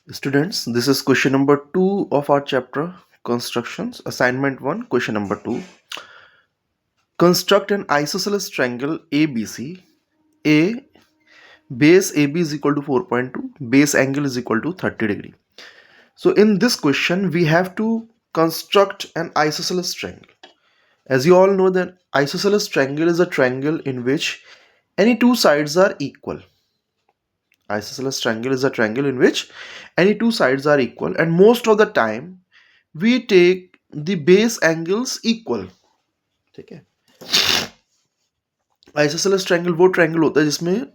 Students, this is question number 2 of our chapter Constructions. Assignment 1, question number 2. Construct an isosceles triangle ABC. A base AB is equal to 4.2, base angle is equal to 30 degree. So in this question, we have to construct an isosceles triangle. As you all know that isosceles triangle is a triangle in which any two sides are equal. Isosceles triangle is a triangle in which any two sides are equal, and most of the time we take the base angles equal. ठीक है, isosceles triangle वो triangle होता है जिसमें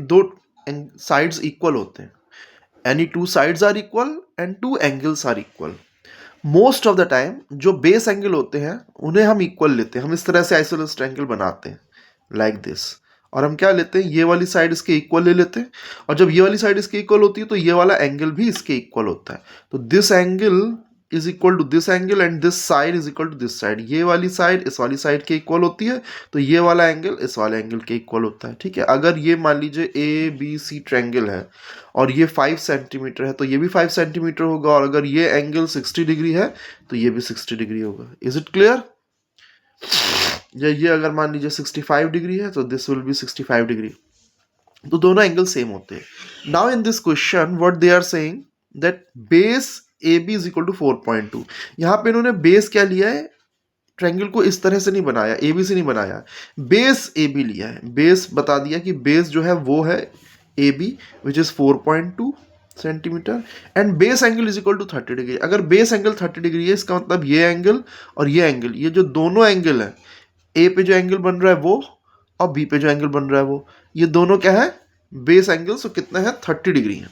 दो sides equal होते हैं. Any two sides are equal and two angles are equal. Most of the time जो बेस एंगल होते हैं उन्हें हम इक्वल लेते हैं. हम इस तरह से आइसोसेलेस ट्रायंगल बनाते हैं लाइक दिस. और हम क्या लेते हैं, ये वाली साइड इसके इक्वल ले लेते हैं, और जब ये वाली साइड इसके इक्वल होती है तो ये वाला एंगल भी इसके इक्वल होता है. तो this angle is equal to this angle and this side is equal to this side. ये वाली साइड इस वाली साइड के इक्वल होती है, तो ये वाला एंगल इस वाले एंगल के इक्वल होता है. ठीक है, अगर ये मान लीजिए ए बी सी ट्रायंगल है और ये 5 सेंटीमीटर है तो ये भी 5 सेंटीमीटर होगा, और अगर ये एंगल 60 डिग्री है तो ये भी 60 डिग्री होगा. Is it clear? या ये अगर मान लीजिए 65 डिग्री है तो दिस विल बी 65 डिग्री. तो दोनों एंगल सेम होते हैं. Now in this question what they are saying that base A B is equal to 4.2. यहाँ पे इन्होंने बेस क्या लिया है, ट्रायंगल को इस तरह से नहीं बनाया, ए बी से नहीं बनाया, बेस ए बी लिया है. बेस बता दिया कि बेस जो है वो है A B which is 4.2 centimetre and base angle is equal to 30 degree. अगर बेस एंगल 30 डिग्री है इसका मतलब ये एंगल और ये एंगल, ये जो दोनों एंगल है, ए पे जो एंगल बन रहा है वो और बी पे जो एंगल बन रहा है वो, ये दोनों क्या है, बेस एंगल. सो कितना है, 30 डिग्री है.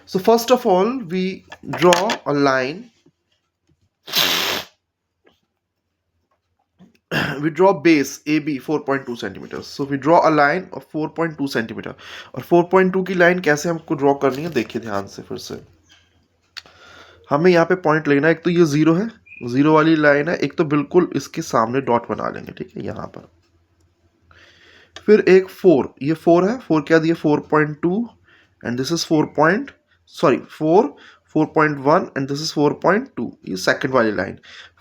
So first of all we draw a line, we draw base AB 4.2 centimeters. So we draw a line of 4.2 centimeter. और 4.2 की लाइन कैसे हमको ड्रॉ करनी है देखिए ध्यान से. फिर से हमें यहाँ पे पॉइंट लेना है. एक तो ये जीरो है, जीरो वाली लाइन है. एक तो बिल्कुल इसके सामने डॉट बना लेंगे, ठीक है, यहाँ पर. फिर एक 4, ये 4 है. 4 क्या दिया, 4.2 and this is 4.1 and this is 4.2. ये सेकंड वाली लाइन.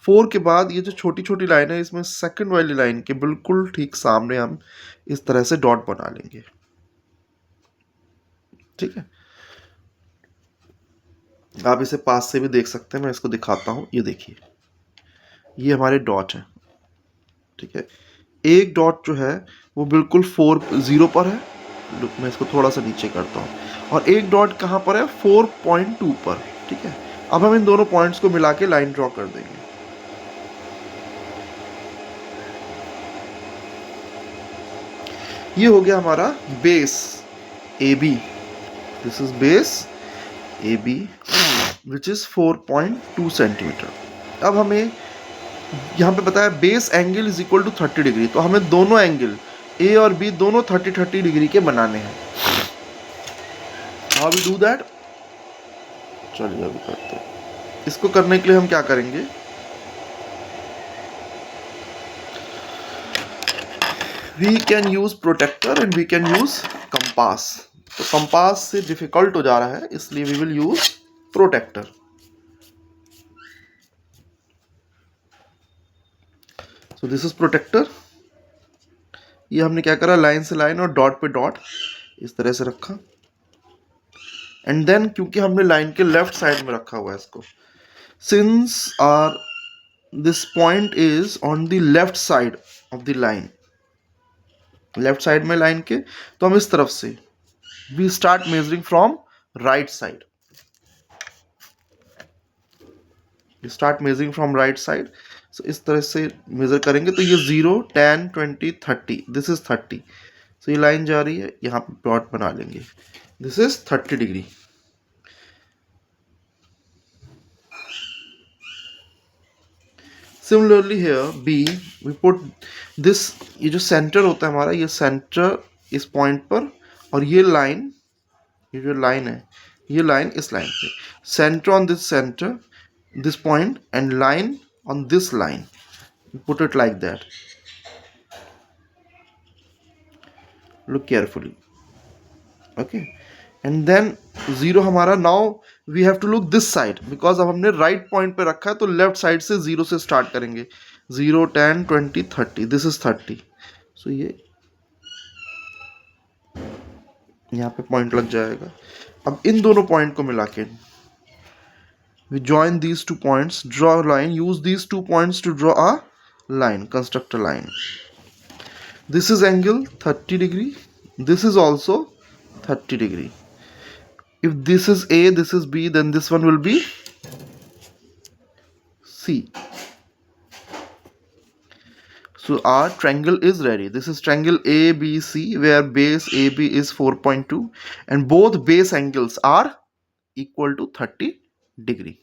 4 के बाद ये जो छोटी छोटी लाइन है इसमें सेकंड वाली लाइन के बिल्कुल ठीक सामने हम इस तरह से डॉट बना लेंगे. ठीक है, आप इसे पास से भी देख सकते हैं, मैं इसको दिखाता हूं. ये देखिए, ये हमारे डॉट है. ठीक है, एक डॉट जो है वो बिल्कुल 0 पर है. मैं इसको थोड़ा सा नीचे करता हूँ. और एक डॉट कहाँ पर है, 4.2 पर. ठीक है, अब हम इन दोनों पॉइंट्स को मिला के लाइन ड्रॉ कर देंगे. ये हो गया हमारा base A B. This is base A B which is 4.2 centimetre. अब हमें यहाँ पे बताया base angle is equal to 30 degree. तो हमें दोनों एंगल ए और बी दोनों 30 डिग्री के बनाने हैं. हाउ वी डू दैट, चलिए अभी करते हैं. इसको करने के लिए हम क्या करेंगे, we can use protractor and we can use compass. तो कंपास से डिफिकल्ट हो जा रहा है इसलिए we will use protractor. So this is protractor. ये हमने क्या करा, लाइन से लाइन और डॉट पे डॉट इस तरह से रखा. एंड देन क्योंकि हमने लाइन के लेफ्ट साइड में रखा हुआ है इसको, since our this point is on the left side of the line, left side में लाइन के, तो हम इस तरफ से we start measuring from right side. Start measuring from right side. So इस तरह से मेजर करेंगे तो ये 0, 10, 20, 30, दिस इज 30. सो ये लाइन जा रही है, यहाँ पे डॉट बना लेंगे. This is 30 degree. Similarly here B we put this, ये जो सेंटर होता है हमारा, ये सेंटर इस पॉइंट पर, और ये लाइन, ये जो लाइन है, ये लाइन इस लाइन पे. Centre on this centre, this point, and line on this line. Put it like that. Look carefully. Okay. And then 0 हमारा, now we have to look this side because अब हमने right point पे रखा है तो left side से 0 से start करेंगे. 0, 10, 20, 30, दिस इज 30. सो ये यहाँ पे पॉइंट लग जाएगा. अब इन दोनों पॉइंट को मिला के we join these 2 points, draw a line, use these 2 points to draw a line, construct a line. This is angle 30 degree, this is also 30 degree. If this is A, this is B, then this one will be C. So our triangle is ready. This is triangle ABC where base AB is 4.2 and both base angles are equal to 30 degree.